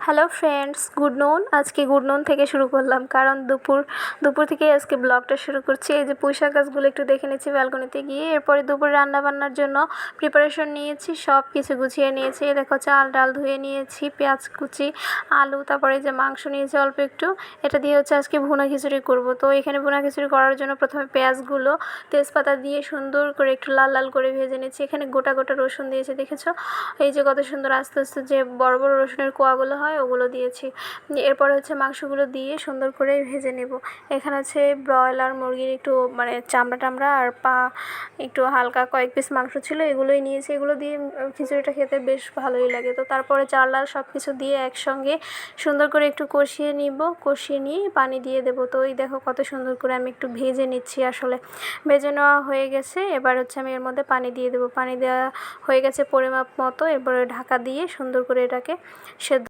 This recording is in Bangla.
হ্যালো ফ্রেন্ডস, গুড নুন। আজকে গুড নুন থেকে শুরু করলাম, কারণ দুপুর থেকেই আজকে ব্লগটা শুরু করছি। এই যে পুঁইশাক গাছগুলো একটু দেখে নিচ্ছি ব্যালকনিতে গিয়ে। এরপরে দুপুরে রান্নাবান্নার জন্য প্রিপারেশন নিয়েছি, সব কিছু গুছিয়ে নিয়েছি। দেখো, চাল ডাল ধুয়ে নিয়েছি, পেঁয়াজ কুচি, আলু, তারপরে যে মাংস নিয়েছি অল্প একটু। এটা দিয়ে আজকে ভুনা খিচুড়ি করব। তো এখানে ভুনা খিচুড়ি করার জন্য প্রথমে পেঁয়াজগুলো তেজপাতা দিয়ে সুন্দর করে একটু লাল লাল করে ভেজে নিচ্ছি। এখানে গোটা গোটা রসুন দিয়েছি, দেখেছো? এই যে কত সুন্দর আস্তে আস্তে যে বড় বড় রসুনের কোয়াগুলো হয় ওগুলো দিয়েছি। এরপর মাংসগুলো দিয়ে সুন্দর করে ভেজে নেব। এখানে ব্রয়লার মুরগির একটু চামড়া টামড়া আর পা, একটু হালকা কয়েক পিস মাংস ছিল, এগুলোই নিয়েছি। এগুলো দিয়ে খিচুড়িটা খেতে বেশ ভালোই লাগে। তো তারপরে চাল ডাল সব কিছু দিয়ে একসঙ্গে সুন্দর করে একটু কষিয়ে নিব। কষিয়ে নিয়ে পানি দিয়ে দেবো। তো এই দেখো কত সুন্দর করে আমি একটু ভেজে নিচ্ছি। আসলে ভেজে নেওয়া হয়ে গেছে। এবার আমি এর মধ্যে পানি দিয়ে দেবো। পানি দেওয়া হয়ে গেছে পরিমাপ মতো। এরপরে ঢাকা দিয়ে সুন্দর করে এটাকে সেদ্ধ